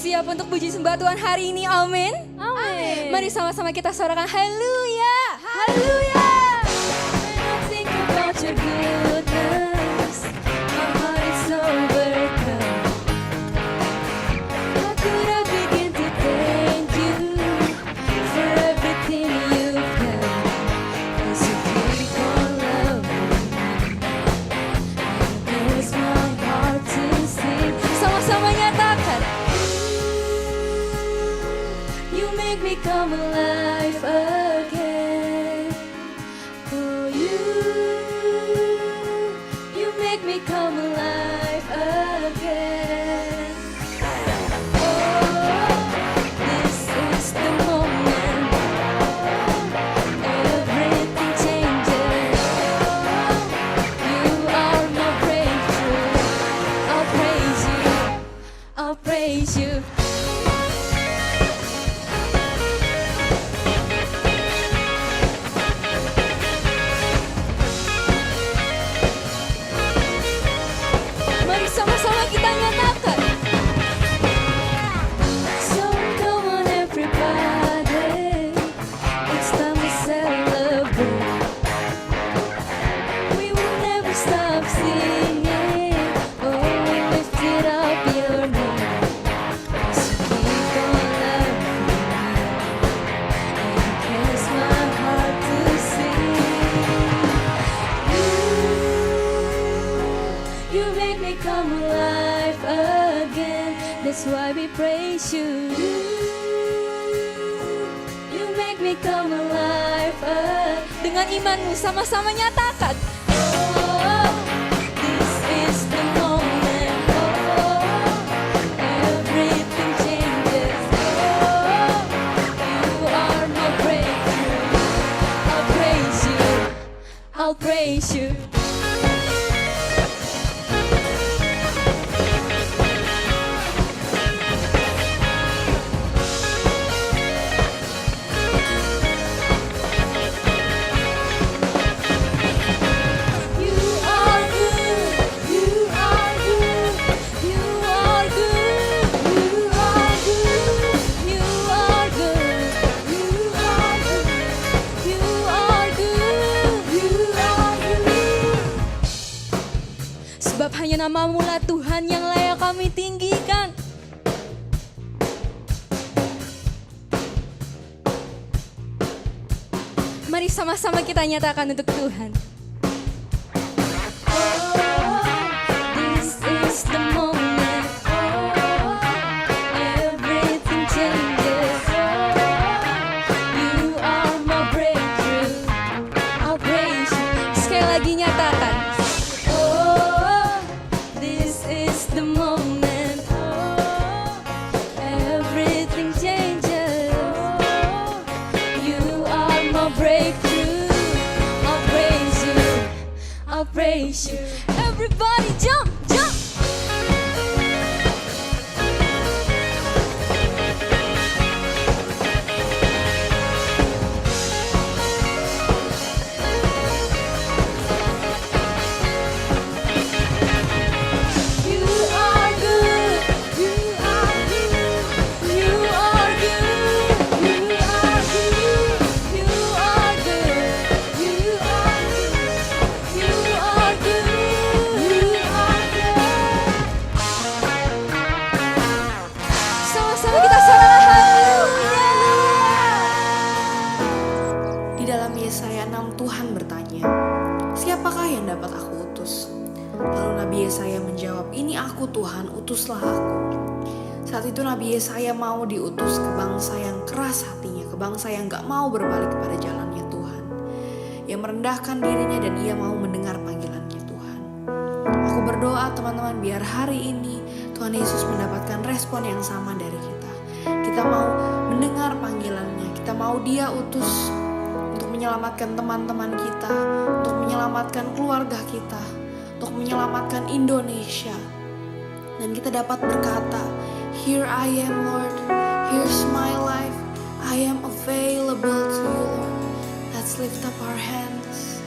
siap untuk puji sembah Tuhan hari ini? Amin. Amin. Mari sama-sama kita suarakan haleluya. Haleluya. When I think about your goodness, my heart is overcome. How could I begin to thank you for everything you've done? 'Cause you keep on loving me. There's my heart to sing. Sama-sama nyatakan. You make me come alive again. Oh, you make me come alive again. Oh, this is the moment. Everything changes. You are my breakthrough. I'll praise you. I'll praise you. Mari sama-sama kita nyatakan. So come on everybody, it's time to celebrate. We will never stop singing. Oh, we lifted up your name. 'Cause you keep on loving me, and it kills my heart to sing. You make me come alive again. That's why we praise you. You make me come alive again. Dengan imanmu sama-sama nyatakan. Oh, this is the moment. Oh, everything changes. Oh, you are my breakthrough. I'll praise you. I'll praise you. You are good, you are good, you are good, you are good, you are good, you are good, you are good, you are good. Sebab hanya namamu lah Tuhan yang layak kami tinggikan. Mari sama-sama kita nyatakan untuk Tuhan. This is the moment. Oh, everything changes. You are my breakthrough. I'll praise you. Sekali lagi nyatakan. Oh, this is the moment. Oh, everything changes. You are my breakthrough. I'll praise you. I'll praise you. Everybody jump, jump. You are good. You are good. You are good. You are good. You are good. You are good. You are good. You are good. Sama-sama kita sorakan haleluya. Di dalam Yesaya 6 Tuhan bertanya, siapakah yang dapat aku utus? Lalu Nabi Yesaya menjawab, ini aku Tuhan, utuslah aku. Saat itu Nabi Yesaya mau diutus ke bangsa yang keras hatinya, ke bangsa yang gak mau berbalik kepada jalannya Tuhan, yang merendahkan dirinya dan ia mau mendengar panggilannya Tuhan. Aku berdoa teman-teman biar hari ini Tuhan Yesus mendapatkan respon yang sama dari kita. Kita mau mendengar panggilannya, kita mau dia utus untuk menyelamatkan teman-teman kita, untuk menyelamatkan keluarga kita, untuk menyelamatkan Indonesia. Dan kita dapat berkata, here I am Lord, here's my life, I am available to you Lord. Let's lift up our hands.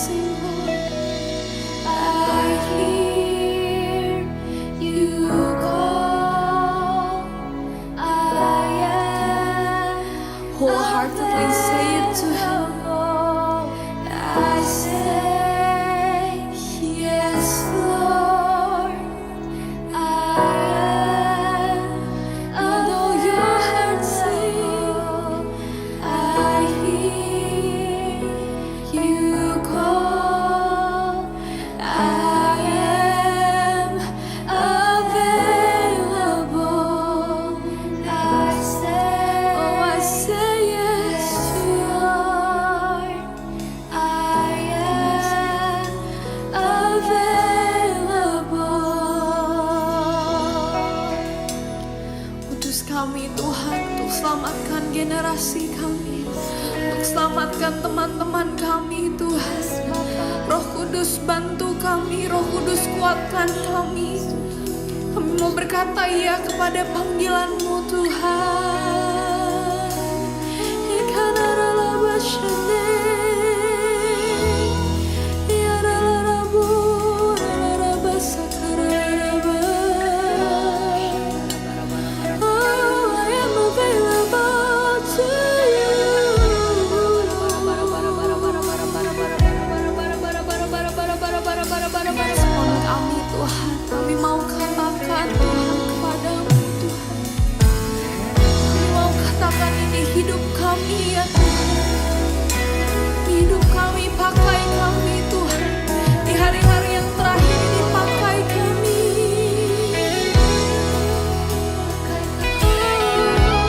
kasih-Mu. I hear You call. I am wholeheartedly say it to Him. I say yes, Lord. I am. Although your heart sing, I hear You call. I am available. I say yes to Lord. I am available. Utus kami Tuhan untuk selamatkan generasi kami, untuk selamatkan teman-teman kami Tuhan. Roh Kudus bantu kami, Roh Kudus kuatkan kami. Kami mau berkata ya kepada panggilan-Mu Tuhan. Ikanaralabashane, yaralarabu, rararabasakararaba. Oh, I am available to You. Respon kami Tuhan, kami mau katakan Tuhan kepadamu Tuhan. Kami mau katakan ini hidup kami ya Tuhan. Hidup kami, pakai kami Tuhan. Di hari-hari yang terakhir ini pakai kami. Angkat hatimu.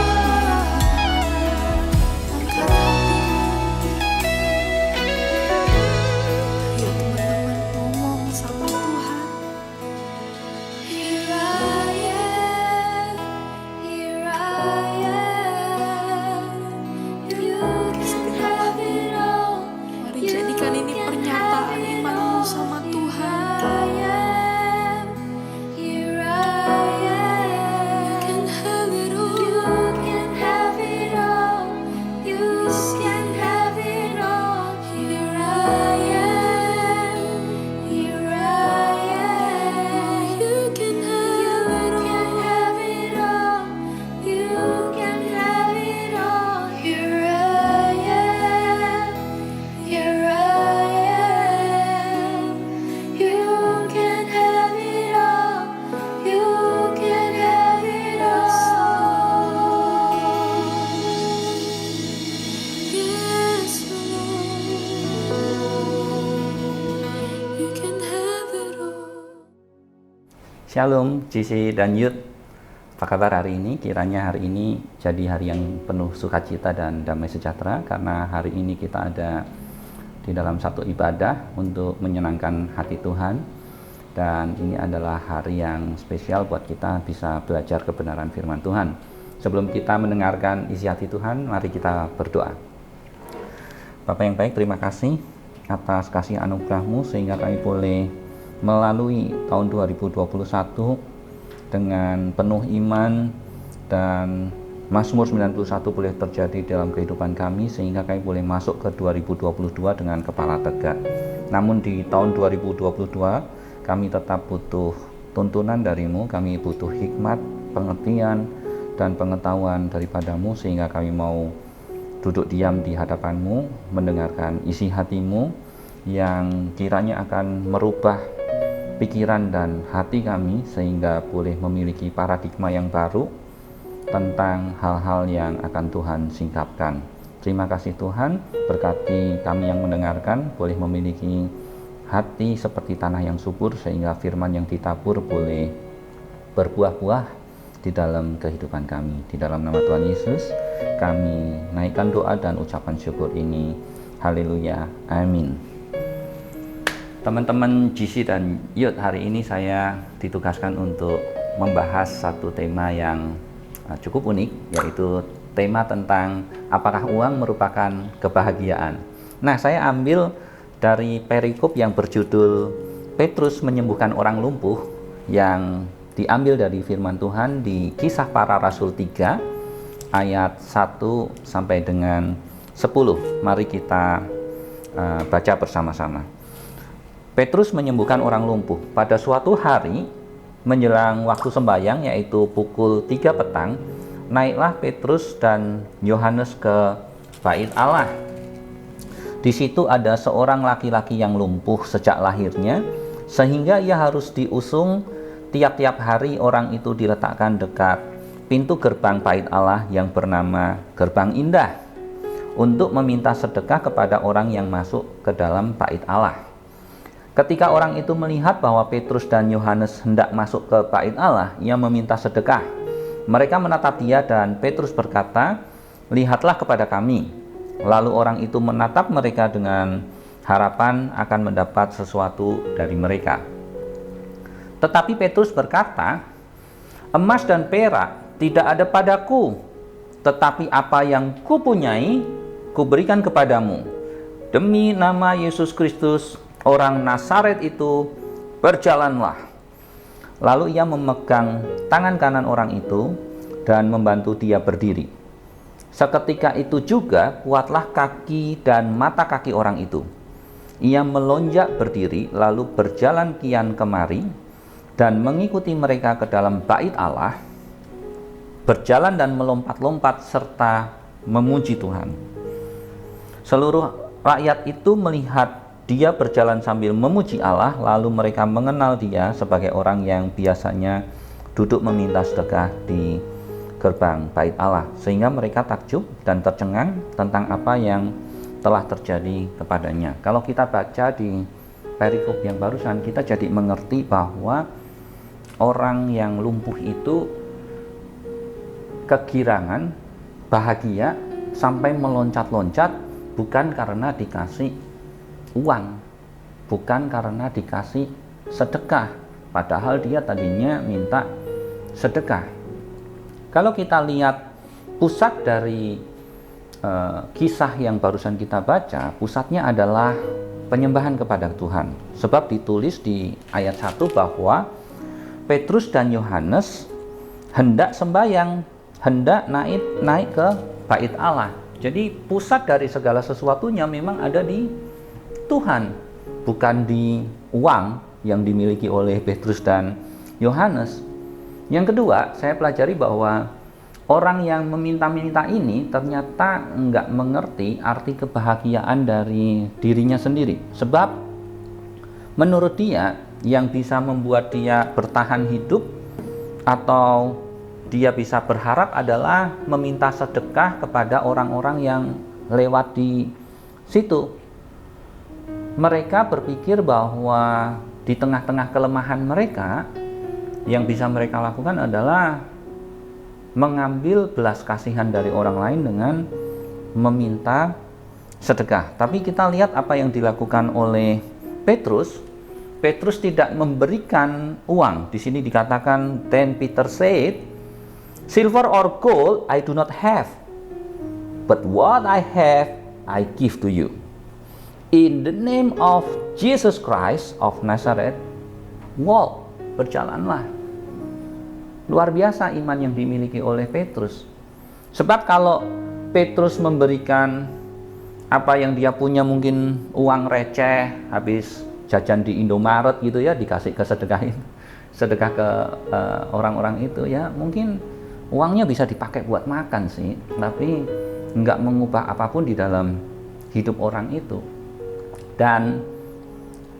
Ayo teman-teman ngomong sama Tuhan. Here I am, here I am. You can have it all. Mari jadikan ini pernyataan imanmu sama Tuhan. Here I am. You can have it all. You can have it all. You can have it all. Here I am. Here I am. You can have it all. You can have it all. Here I am. Here I am. You can have it all. You can have it all. Yes, Lord. You can have it all. Shalom, GC dan Youth. Apa kabar hari ini? Kiranya hari ini jadi hari yang penuh sukacita dan damai sejahtera, karena hari ini kita ada di dalam satu ibadah untuk menyenangkan hati Tuhan. Dan ini adalah hari yang spesial buat kita bisa belajar kebenaran firman Tuhan. Sebelum kita mendengarkan isi hati Tuhan, mari kita berdoa. Bapa yang baik, terima kasih atas kasih anugerah-Mu sehingga kami boleh melalui tahun 2021 dengan penuh iman, dan Mazmur 91 boleh terjadi dalam kehidupan kami sehingga kami boleh masuk ke 2022 dengan kepala tegak. Namun di tahun 2022 kami tetap butuh tuntunan dari-Mu, kami butuh hikmat, pengertian, dan pengetahuan daripada-Mu sehingga kami mau duduk diam di hadapan-Mu, mendengarkan isi hati-Mu yang kiranya akan merubah pikiran dan hati kami sehingga boleh memiliki paradigma yang baru tentang hal-hal yang akan Tuhan singkapkan. Terima kasih Tuhan, berkati kami yang mendengarkan boleh memiliki hati seperti tanah yang subur sehingga firman yang ditabur boleh berbuah-buah di dalam kehidupan kami. Di dalam nama Tuhan Yesus kami naikkan doa dan ucapan syukur ini. Haleluya, amin. Teman-teman GC dan Youth, hari ini saya ditugaskan untuk membahas satu tema yang cukup unik, yaitu tema tentang apakah uang merupakan kebahagiaan. Nah, saya ambil dari perikop yang berjudul Petrus menyembuhkan orang lumpuh, yang diambil dari firman Tuhan di Kisah Para Rasul 3 ayat 1 sampai dengan 10. Mari kita baca bersama-sama. Petrus menyembuhkan orang lumpuh. Pada suatu hari menjelang waktu sembahyang, yaitu pukul 3 petang, naiklah Petrus dan Yohanes ke bait Allah. Di situ ada seorang laki-laki yang lumpuh sejak lahirnya, sehingga ia harus diusung tiap-tiap hari. Orang itu diletakkan dekat pintu gerbang bait Allah yang bernama Gerbang Indah untuk meminta sedekah kepada orang yang masuk ke dalam bait Allah. Ketika orang itu melihat bahwa Petrus dan Yohanes hendak masuk ke bait Allah, ia meminta sedekah. Mereka menatap dia dan Petrus berkata, "Lihatlah kepada kami." Lalu orang itu menatap mereka dengan harapan akan mendapat sesuatu dari mereka. Tetapi Petrus berkata, "Emas dan perak tidak ada padaku, tetapi apa yang kupunyai, kuberikan kepadamu. Demi nama Yesus Kristus, orang Nazaret itu, berjalanlah." Lalu ia memegang tangan kanan orang itu dan membantu dia berdiri. Seketika itu juga kuatlah kaki dan mata kaki orang itu. Ia melonjak berdiri lalu berjalan kian kemari dan mengikuti mereka ke dalam bait Allah, berjalan dan melompat-lompat serta memuji Tuhan. Seluruh rakyat itu melihat dia berjalan sambil memuji Allah, lalu mereka mengenal dia sebagai orang yang biasanya duduk meminta sedekah di gerbang bait Allah, sehingga mereka takjub dan tercengang tentang apa yang telah terjadi kepadanya. Kalau kita baca di perikop yang barusan, kita jadi mengerti bahwa orang yang lumpuh itu kegirangan, bahagia sampai meloncat-loncat bukan karena dikasih uang, bukan karena dikasih sedekah, padahal dia tadinya minta sedekah. Kalau kita lihat pusat dari kisah yang barusan kita baca, pusatnya adalah penyembahan kepada Tuhan. Sebab ditulis di ayat 1 bahwa Petrus dan Yohanes hendak sembahyang, hendak naik ke bait Allah. Jadi pusat dari segala sesuatunya memang ada di Tuhan, bukan di uang yang dimiliki oleh Petrus dan Yohanes. Yang kedua, saya pelajari bahwa orang yang meminta-minta ini ternyata enggak mengerti arti kebahagiaan dari dirinya sendiri. Sebab menurut dia, yang bisa membuat dia bertahan hidup atau dia bisa berharap adalah meminta sedekah kepada orang-orang yang lewat di situ. Mereka berpikir bahwa di tengah-tengah kelemahan mereka, yang bisa mereka lakukan adalah mengambil belas kasihan dari orang lain dengan meminta sedekah. Tapi kita lihat apa yang dilakukan oleh Petrus. Petrus tidak memberikan uang. Di sini dikatakan, "Then Peter said, Silver or gold I do not have, but what I have I give to you. In the name of Jesus Christ of Nazareth, walk." Berjalanlah. Luar biasa iman yang dimiliki oleh Petrus. Sebab kalau Petrus memberikan apa yang dia punya, mungkin uang receh habis jajan di Indomaret gitu ya, dikasih ke sedekah ke orang-orang itu ya, mungkin uangnya bisa dipakai buat makan sih, tapi nggak mengubah apapun di dalam hidup orang itu. Dan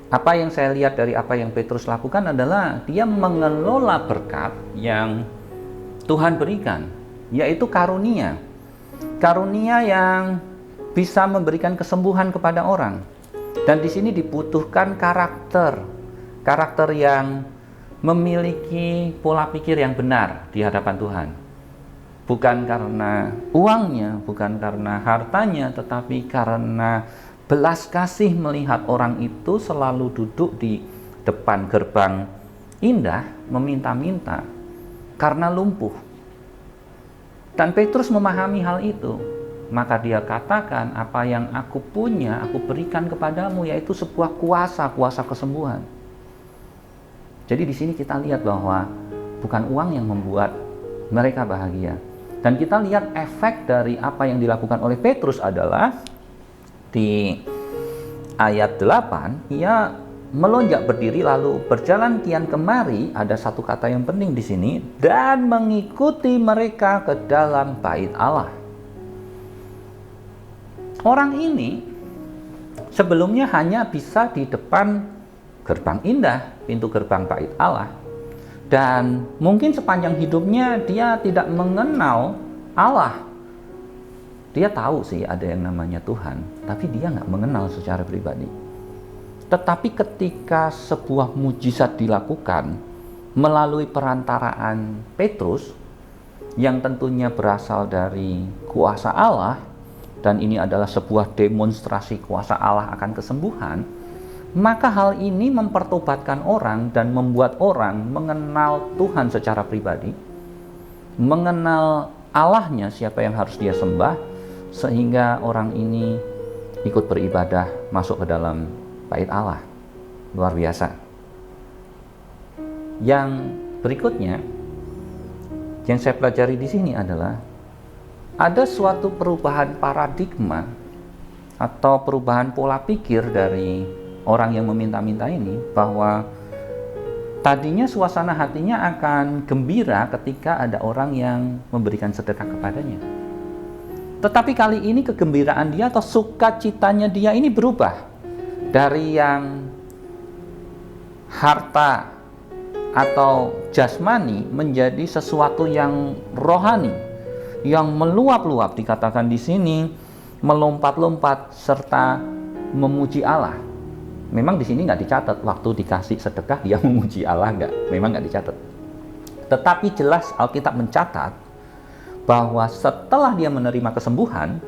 apa yang saya lihat dari apa yang Petrus lakukan adalah dia mengelola berkat yang Tuhan berikan, yaitu karunia. Karunia yang bisa memberikan kesembuhan kepada orang. Dan di sini dibutuhkan karakter yang memiliki pola pikir yang benar di hadapan Tuhan. Bukan karena uangnya, bukan karena hartanya, tetapi karena belas kasih melihat orang itu selalu duduk di depan gerbang indah meminta-minta karena lumpuh. Dan Petrus memahami hal itu. Maka dia katakan, "Apa yang aku punya aku berikan kepadamu," yaitu sebuah kuasa kesembuhan. Jadi di sini kita lihat bahwa bukan uang yang membuat mereka bahagia. Dan kita lihat efek dari apa yang dilakukan oleh Petrus adalah di ayat 8, ia melonjak berdiri lalu berjalan kian kemari, ada satu kata yang penting di sini, dan mengikuti mereka ke dalam bait Allah. Orang ini sebelumnya hanya bisa di depan gerbang indah, pintu gerbang bait Allah. Dan mungkin sepanjang hidupnya dia tidak mengenal Allah. Dia tahu sih ada yang namanya Tuhan, tapi dia nggak mengenal secara pribadi. Tetapi ketika sebuah mujizat dilakukan melalui perantaraan Petrus, yang tentunya berasal dari kuasa Allah, dan ini adalah sebuah demonstrasi kuasa Allah akan kesembuhan, maka hal ini mempertobatkan orang dan membuat orang mengenal Tuhan secara pribadi, mengenal Allahnya, siapa yang harus dia sembah, sehingga orang ini ikut beribadah masuk ke dalam bait Allah. Luar biasa. Yang berikutnya yang saya pelajari di sini adalah ada suatu perubahan paradigma atau perubahan pola pikir dari orang yang meminta-minta ini, bahwa tadinya suasana hatinya akan gembira ketika ada orang yang memberikan sedekah kepadanya. Tetapi kali ini kegembiraan dia atau sukacitanya dia ini berubah dari yang harta atau jasmani menjadi sesuatu yang rohani, yang meluap-luap, dikatakan di sini melompat-lompat serta memuji Allah. Memang di sini nggak dicatat waktu dikasih sedekah dia memuji Allah, memang nggak dicatat. Tetapi jelas Alkitab mencatat bahwa setelah dia menerima kesembuhan,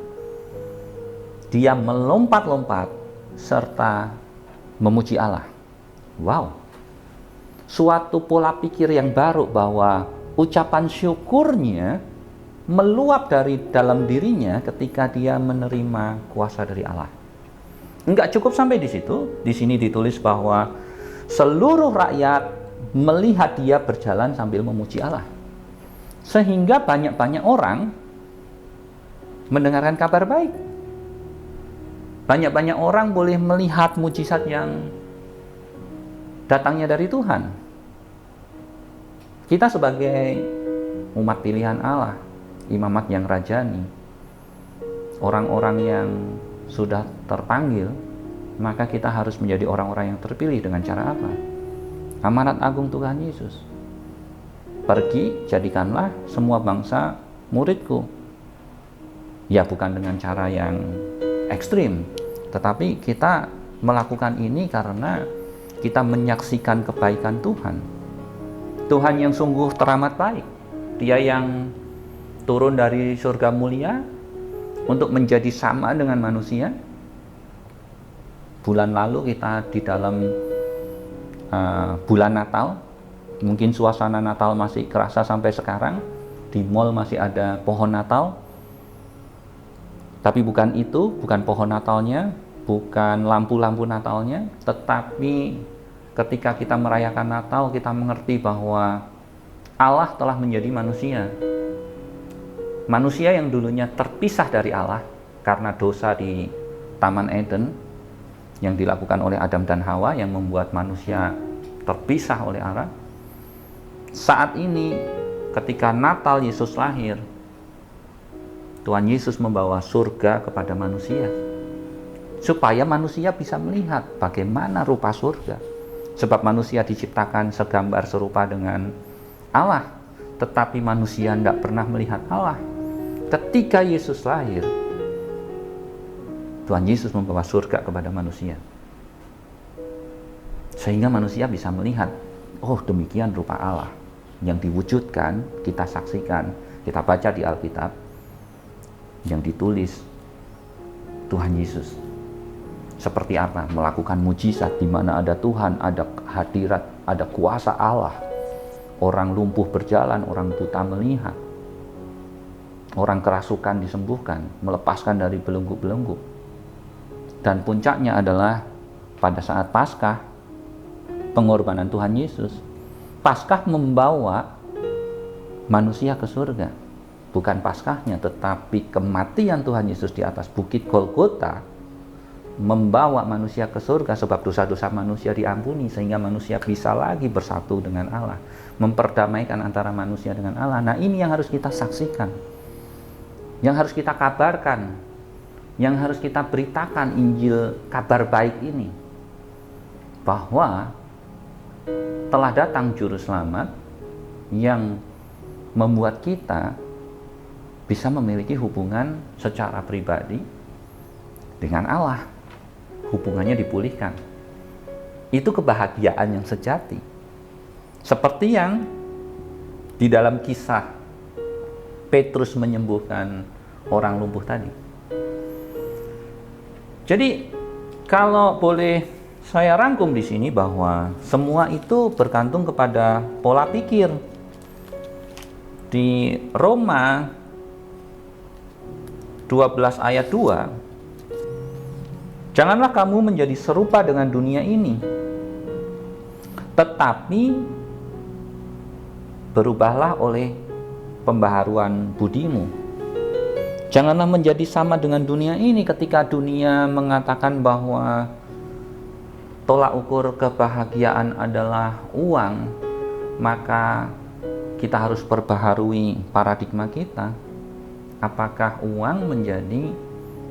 dia melompat-lompat serta memuji Allah. Wow, suatu pola pikir yang baru bahwa ucapan syukurnya meluap dari dalam dirinya ketika dia menerima kuasa dari Allah. Enggak cukup sampai di situ. Di sini ditulis bahwa seluruh rakyat melihat dia berjalan sambil memuji Allah. Sehingga banyak-banyak orang mendengarkan kabar baik. Banyak-banyak orang boleh melihat mujizat yang datangnya dari Tuhan. Kita sebagai umat pilihan Allah, imamat yang rajani, orang-orang yang sudah terpanggil, maka kita harus menjadi orang-orang yang terpilih dengan cara apa? Amanat agung Tuhan Yesus. Pergi, jadikanlah semua bangsa muridku. Ya, bukan dengan cara yang ekstrim, tetapi kita melakukan ini karena kita menyaksikan kebaikan Tuhan. Tuhan yang sungguh teramat baik. Dia yang turun dari surga mulia untuk menjadi sama dengan manusia. Bulan lalu kita di dalam bulan Natal, mungkin suasana Natal masih kerasa sampai sekarang. Di mall masih ada pohon Natal. Tapi bukan itu, bukan pohon Natalnya, bukan lampu-lampu Natalnya, tetapi ketika kita merayakan Natal, kita mengerti bahwa Allah telah menjadi manusia. Manusia yang dulunya terpisah dari Allah karena dosa di Taman Eden yang dilakukan oleh Adam dan Hawa yang membuat manusia terpisah oleh Allah. Saat ini ketika Natal Yesus lahir, Tuhan Yesus membawa surga kepada manusia supaya manusia bisa melihat bagaimana rupa surga. Sebab manusia diciptakan segambar serupa dengan Allah, tetapi manusia tidak pernah melihat Allah. Ketika Yesus lahir, Tuhan Yesus membawa surga kepada manusia. Sehingga manusia bisa melihat, oh demikian rupa Allah. Yang diwujudkan, kita saksikan, kita baca di Alkitab, yang ditulis Tuhan Yesus. Seperti apa? Melakukan mujizat di mana ada Tuhan, ada hadirat, ada kuasa Allah. Orang lumpuh berjalan, orang buta melihat. Orang kerasukan disembuhkan, melepaskan dari belenggu-belenggu. Dan puncaknya adalah pada saat Paskah, pengorbanan Tuhan Yesus. Paskah membawa manusia ke surga. Bukan Paskahnya, tetapi kematian Tuhan Yesus di atas bukit Golgota membawa manusia ke surga sebab dosa-dosa manusia diampuni sehingga manusia bisa lagi bersatu dengan Allah, memperdamaikan antara manusia dengan Allah. Nah, ini yang harus kita saksikan, yang harus kita kabarkan, yang harus kita beritakan Injil kabar baik ini, bahwa telah datang juru selamat yang membuat kita bisa memiliki hubungan secara pribadi dengan Allah. Hubungannya dipulihkan. Itu kebahagiaan yang sejati. Seperti yang di dalam kisah Petrus menyembuhkan orang lumpuh tadi. Jadi kalau boleh saya rangkum di sini bahwa semua itu bergantung kepada pola pikir. Di Roma 12 ayat 2, janganlah kamu menjadi serupa dengan dunia ini, tetapi berubahlah oleh pembaharuan budimu. Janganlah menjadi sama dengan dunia ini. Ketika dunia mengatakan bahwa tolak ukur kebahagiaan adalah uang, maka kita harus perbaharui paradigma kita. Apakah uang menjadi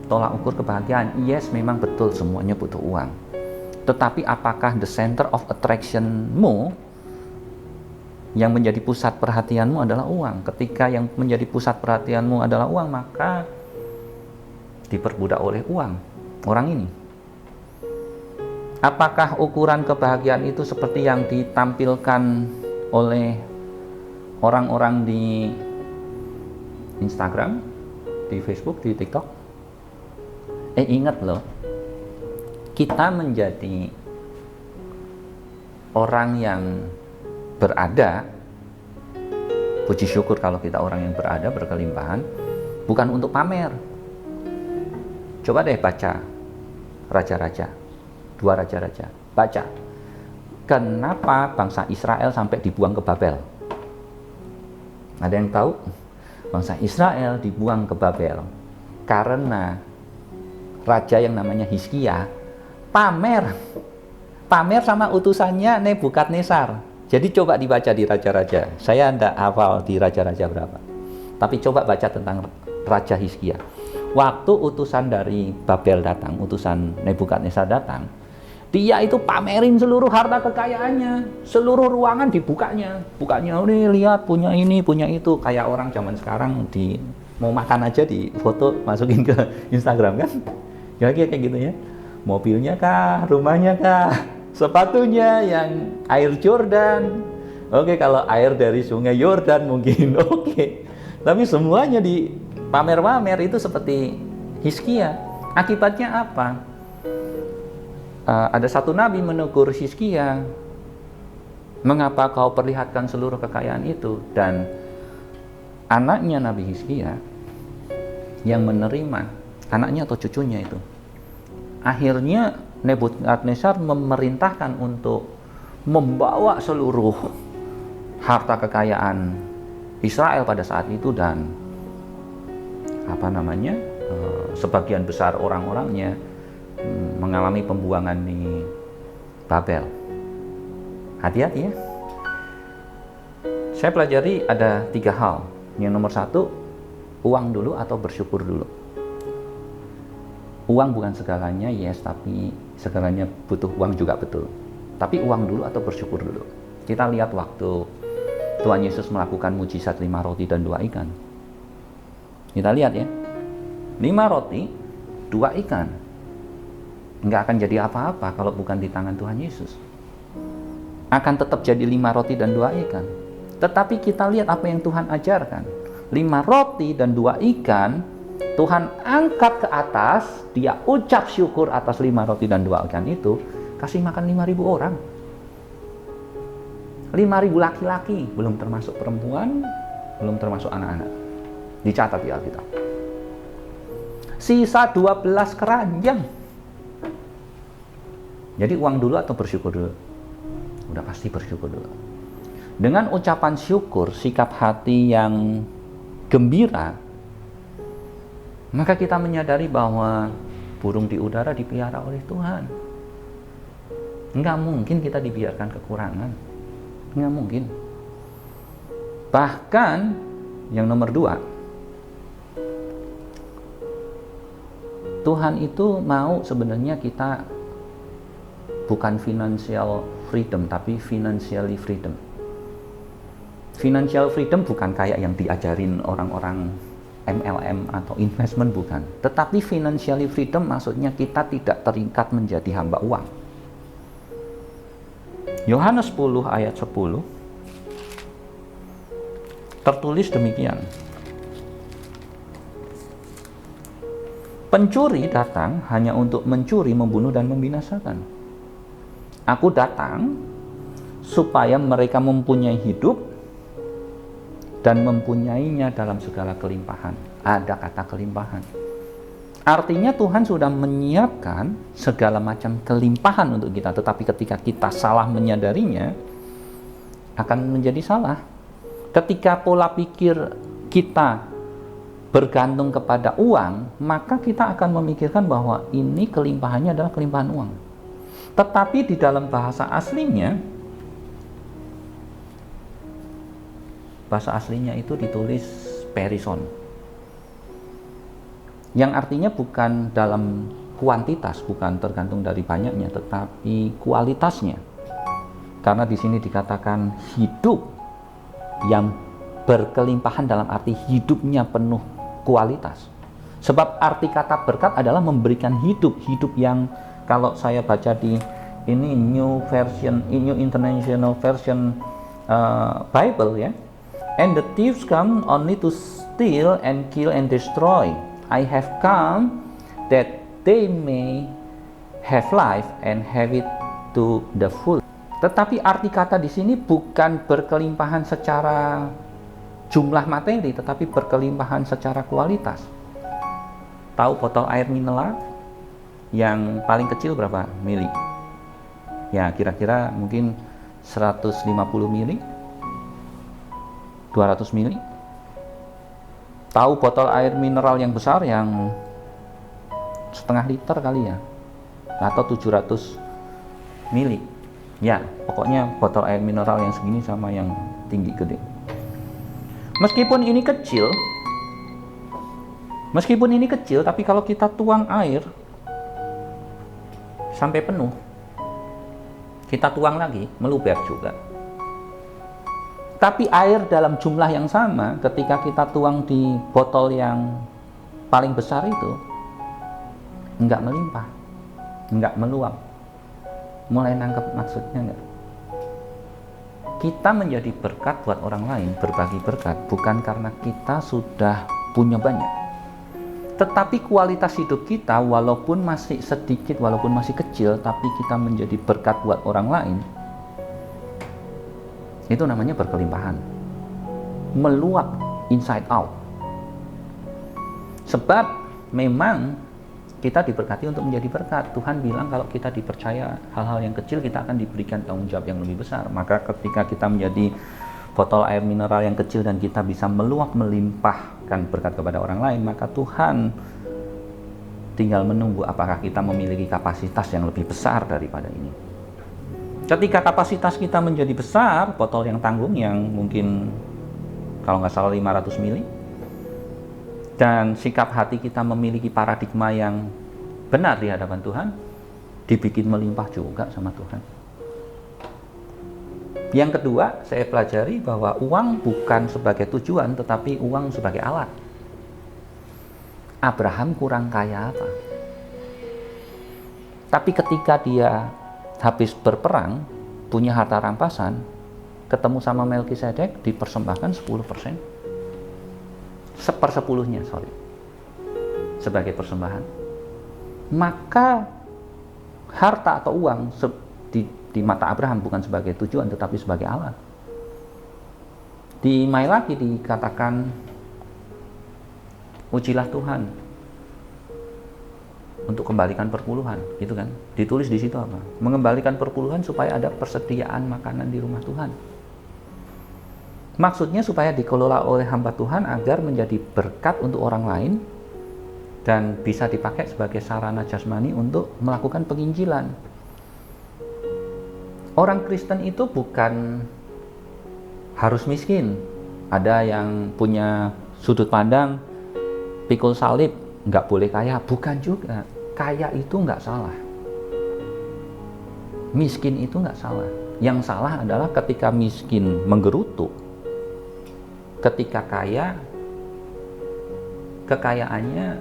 tolak ukur kebahagiaan? Yes, memang betul semuanya butuh uang. Tetapi apakah the center of attractionmu, yang menjadi pusat perhatianmu adalah uang? Ketika yang menjadi pusat perhatianmu adalah uang, maka diperbudak oleh uang orang ini. Apakah ukuran kebahagiaan itu seperti yang ditampilkan oleh orang-orang di Instagram, di Facebook, di TikTok? Ingat loh, kita menjadi orang yang berada, puji syukur kalau kita orang yang berada, berkelimpahan, bukan untuk pamer. Coba deh baca Raja-Raja, 2 Raja-Raja, baca. Kenapa bangsa Israel sampai dibuang ke Babel? Ada yang tahu? Bangsa Israel dibuang ke Babel karena raja yang namanya Hizkia pamer sama utusannya Nebukadnezar. Jadi coba dibaca di Raja-Raja. Saya tidak hafal di Raja-Raja berapa, tapi coba baca tentang Raja Hizkia. Waktu utusan dari Babel datang, utusan Nebukadnezar datang, dia itu pamerin seluruh harta kekayaannya, seluruh ruangan dibukanya, nih lihat punya ini, punya itu, kayak orang zaman sekarang mau makan aja di foto masukin ke Instagram kan? Ya kayak gitu ya. Mobilnya kah, rumahnya kah, sepatunya yang air Jordan. Oke, kalau air dari sungai Yordan mungkin oke. Tapi semuanya di pamer-pamer itu seperti Hizkia. Akibatnya apa? Ada satu nabi menegur Hizkia, mengapa kau perlihatkan seluruh kekayaan itu? Dan anaknya Nabi Hizkia yang menerima, anaknya atau cucunya itu, akhirnya Nebukadnezar memerintahkan untuk membawa seluruh harta kekayaan Israel pada saat itu dan sebagian besar orang-orangnya mengalami pembuangan di Babel. Hati-hati ya. Saya pelajari ada 3 hal. Yang nomor 1, uang dulu atau bersyukur dulu. Uang bukan segalanya, yes, tapi segalanya butuh uang juga betul. Tapi uang dulu atau bersyukur dulu. Kita lihat waktu Tuhan Yesus melakukan mujizat 5 roti dan 2 ikan. Kita lihat ya, 5 roti, 2 ikan. Nggak akan jadi apa-apa kalau bukan di tangan Tuhan Yesus. Akan tetap jadi 5 roti dan 2 ikan. Tetapi kita lihat apa yang Tuhan ajarkan. 5 roti dan 2 ikan, Tuhan angkat ke atas, dia ucap syukur atas 5 roti dan 2 ikan itu, kasih makan 5.000 orang. 5.000 laki-laki, belum termasuk perempuan, belum termasuk anak-anak. Dicatat di Alkitab. Sisa 12 keranjang. Jadi uang dulu atau bersyukur dulu? Udah pasti bersyukur dulu. Dengan ucapan syukur, sikap hati yang gembira, maka kita menyadari bahwa burung di udara dipelihara oleh Tuhan. Nggak mungkin kita dibiarkan kekurangan. Nggak mungkin. Bahkan yang nomor 2, Tuhan itu mau sebenarnya kita bukan financial freedom, tapi financially freedom. Financial freedom bukan kayak yang diajarin orang-orang MLM atau investment, bukan. Tetapi financially freedom maksudnya kita tidak terikat menjadi hamba uang. Yohanes 10 ayat 10 tertulis demikian. Pencuri datang hanya untuk mencuri, membunuh, dan membinasakan. Aku datang supaya mereka mempunyai hidup dan mempunyainya dalam segala kelimpahan. Ada kata kelimpahan. Artinya Tuhan sudah menyiapkan segala macam kelimpahan untuk kita, tetapi ketika kita salah menyadarinya, akan menjadi salah. Ketika pola pikir kita bergantung kepada uang, maka kita akan memikirkan bahwa ini kelimpahannya adalah kelimpahan uang. Tetapi di dalam bahasa aslinya itu ditulis perison, yang artinya bukan dalam kuantitas, bukan tergantung dari banyaknya, tetapi kualitasnya. Karena di sini dikatakan hidup yang berkelimpahan dalam arti hidupnya penuh kualitas. Sebab arti kata berkat adalah memberikan hidup yang, kalau saya baca di ini New International Version Bible ya, and the thieves come only to steal and kill and destroy. I have come that they may have life and have it to the full. Tetapi arti kata di sini bukan berkelimpahan secara jumlah materi, tetapi berkelimpahan secara kualitas. Tahu botol air mineral yang paling kecil berapa mili? Ya, kira-kira mungkin 150 mili, 200 mili. Tahu botol air mineral yang besar yang setengah liter kali ya, atau 700 mili. Ya, pokoknya botol air mineral yang segini sama yang tinggi gede. Meskipun ini kecil, tapi kalau kita tuang air sampai penuh, kita tuang lagi, meluber juga. Tapi air dalam jumlah yang sama, ketika kita tuang di botol yang paling besar itu, enggak melimpah, enggak meluap. Mulai nangkep maksudnya enggak? Kita menjadi berkat buat orang lain, berbagi berkat, bukan karena kita sudah punya banyak. Tetapi kualitas hidup kita, walaupun masih sedikit, walaupun masih kecil, tapi kita menjadi berkat buat orang lain, itu namanya berkelimpahan. Meluap inside out. Sebab memang kita diberkati untuk menjadi berkat. Tuhan bilang kalau kita dipercaya hal-hal yang kecil, kita akan diberikan tanggung jawab yang lebih besar. Maka ketika kita menjadi botol air mineral yang kecil dan kita bisa meluap melimpahkan berkat kepada orang lain, maka Tuhan tinggal menunggu apakah kita memiliki kapasitas yang lebih besar daripada ini. Ketika kapasitas kita menjadi besar, botol yang tanggung yang mungkin kalau nggak salah 500 mili, dan sikap hati kita memiliki paradigma yang benar di hadapan Tuhan, dibikin melimpah juga sama Tuhan. Yang kedua, saya pelajari bahwa uang bukan sebagai tujuan, tetapi uang sebagai alat. Abraham kurang kaya apa? Tapi ketika dia habis berperang, punya harta rampasan, ketemu sama Melkisedek, dipersembahkan 10%. Sepersepuluhnya, sebagai persembahan. Maka harta atau uang di mata Abraham bukan sebagai tujuan, tetapi sebagai alat. Di Malaki dikatakan, ujilah Tuhan untuk kembalikan perpuluhan, gitu kan? Ditulis di situ apa? Mengembalikan perpuluhan supaya ada persediaan makanan di rumah Tuhan. Maksudnya supaya dikelola oleh hamba Tuhan agar menjadi berkat untuk orang lain, dan bisa dipakai sebagai sarana jasmani untuk melakukan penginjilan. Orang Kristen itu bukan harus miskin. Ada yang punya sudut pandang pikul salib, nggak boleh kaya. Bukan juga. Kaya itu nggak salah. Miskin itu nggak salah. Yang salah adalah ketika miskin menggerutu. Ketika kaya, kekayaannya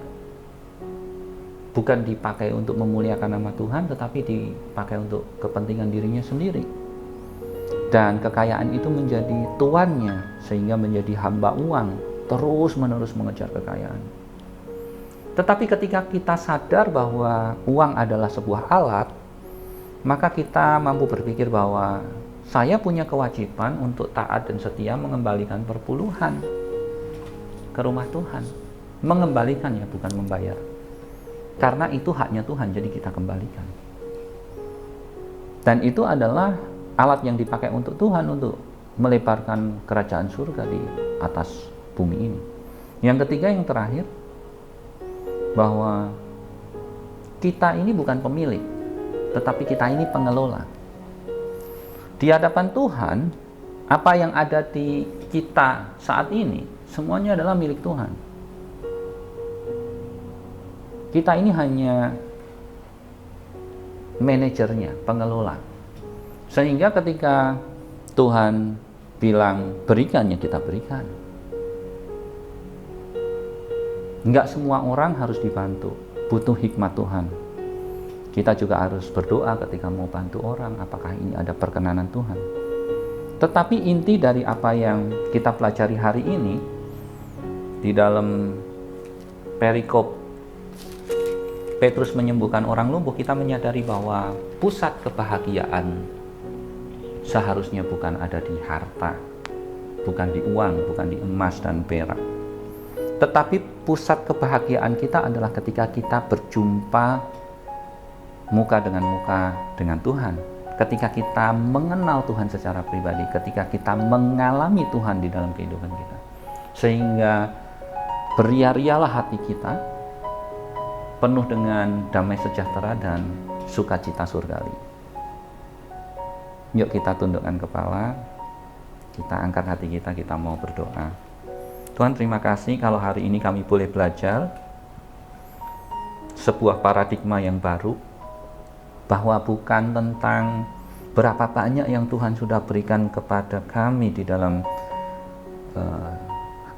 bukan dipakai untuk memuliakan nama Tuhan, tetapi dipakai untuk kepentingan dirinya sendiri. Dan kekayaan itu menjadi tuannya, sehingga menjadi hamba uang, terus-menerus mengejar kekayaan. Tetapi ketika kita sadar bahwa uang adalah sebuah alat, maka kita mampu berpikir bahwa saya punya kewajiban untuk taat dan setia mengembalikan perpuluhan ke rumah Tuhan. Mengembalikan ya, bukan membayar. Karena itu haknya Tuhan, jadi kita kembalikan. Dan itu adalah alat yang dipakai untuk Tuhan untuk melebarkan kerajaan surga di atas bumi ini. Yang ketiga, yang terakhir, bahwa kita ini bukan pemilik, tetapi kita ini pengelola. Di hadapan Tuhan, apa yang ada di kita saat ini, semuanya adalah milik Tuhan. Kita ini hanya manajernya, pengelola. Sehingga ketika Tuhan bilang berikan, ya kita berikan. Enggak semua orang harus dibantu, butuh hikmat Tuhan. Kita juga harus berdoa ketika mau bantu orang, apakah ini ada perkenanan Tuhan. Tetapi inti dari apa yang kita pelajari hari ini, di dalam perikop Petrus menyembuhkan orang lumpuh, kita menyadari bahwa pusat kebahagiaan seharusnya bukan ada di harta, bukan di uang, bukan di emas dan perak. Tetapi pusat kebahagiaan kita adalah ketika kita berjumpa muka dengan Tuhan. Ketika kita mengenal Tuhan secara pribadi, ketika kita mengalami Tuhan di dalam kehidupan kita. Sehingga beria-rialah hati kita, penuh dengan damai sejahtera dan sukacita surgawi. Yuk kita tundukkan kepala, kita angkat hati kita mau berdoa. Tuhan, terima kasih kalau hari ini kami boleh belajar sebuah paradigma yang baru, bahwa bukan tentang berapa banyak yang Tuhan sudah berikan kepada kami di dalam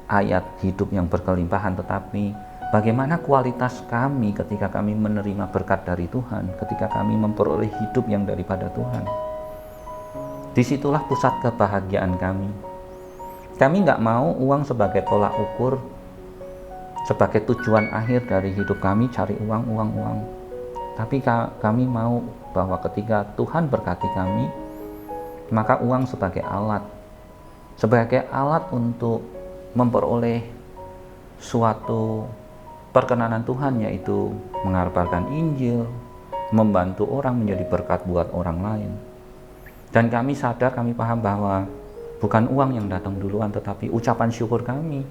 ayat hidup yang berkelimpahan, tetapi bagaimana kualitas kami ketika kami menerima berkat dari Tuhan, ketika kami memperoleh hidup yang daripada Tuhan. Disitulah pusat kebahagiaan kami. Kami nggak mau uang sebagai tolak ukur, sebagai tujuan akhir dari hidup kami, cari uang. Tapi kami mau bahwa ketika Tuhan berkati kami, maka uang sebagai alat untuk memperoleh suatu perkenanan Tuhan, yaitu mengabarkan Injil, membantu orang, menjadi berkat buat orang lain. Dan kami sadar, kami paham bahwa bukan uang yang datang duluan, tetapi ucapan syukur kami.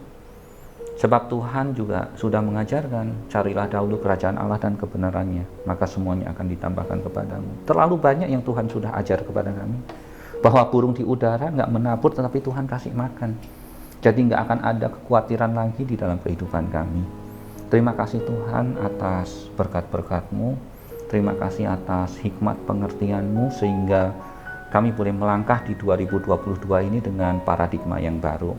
Sebab Tuhan juga sudah mengajarkan, carilah dahulu kerajaan Allah dan kebenarannya, maka semuanya akan ditambahkan kepadamu. Terlalu banyak yang Tuhan sudah ajar kepada kami, bahwa burung di udara nggak menabur, tetapi Tuhan kasih makan. Jadi nggak akan ada kekhawatiran lagi di dalam kehidupan kami. Terima kasih Tuhan atas berkat-berkat-Mu. Terima kasih atas hikmat pengertian-Mu, sehingga kami boleh melangkah di 2022 ini dengan paradigma yang baru.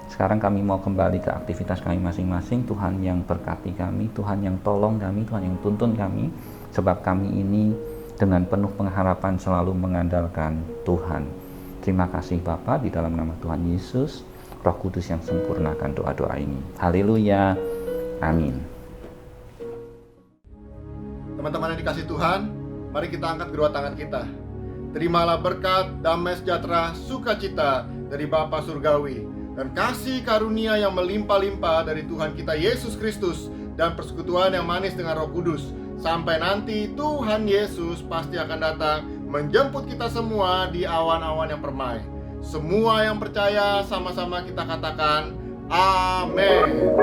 Sekarang kami mau kembali ke aktivitas kami masing-masing. Tuhan yang berkati kami, Tuhan yang tolong kami, Tuhan yang tuntun kami. Sebab kami ini dengan penuh pengharapan selalu mengandalkan Tuhan. Terima kasih Bapa, di dalam nama Tuhan Yesus, Roh Kudus yang sempurnakan doa-doa ini. Haleluya. Amin. Teman-teman yang dikasih Tuhan, mari kita angkat kedua tangan kita. Terimalah berkat, damai sejahtera, sukacita dari Bapa Surgawi, dan kasih karunia yang melimpah-limpah dari Tuhan kita Yesus Kristus, dan persekutuan yang manis dengan Roh Kudus. Sampai nanti Tuhan Yesus pasti akan datang menjemput kita semua di awan-awan yang permai. Semua yang percaya sama-sama kita katakan, Amin.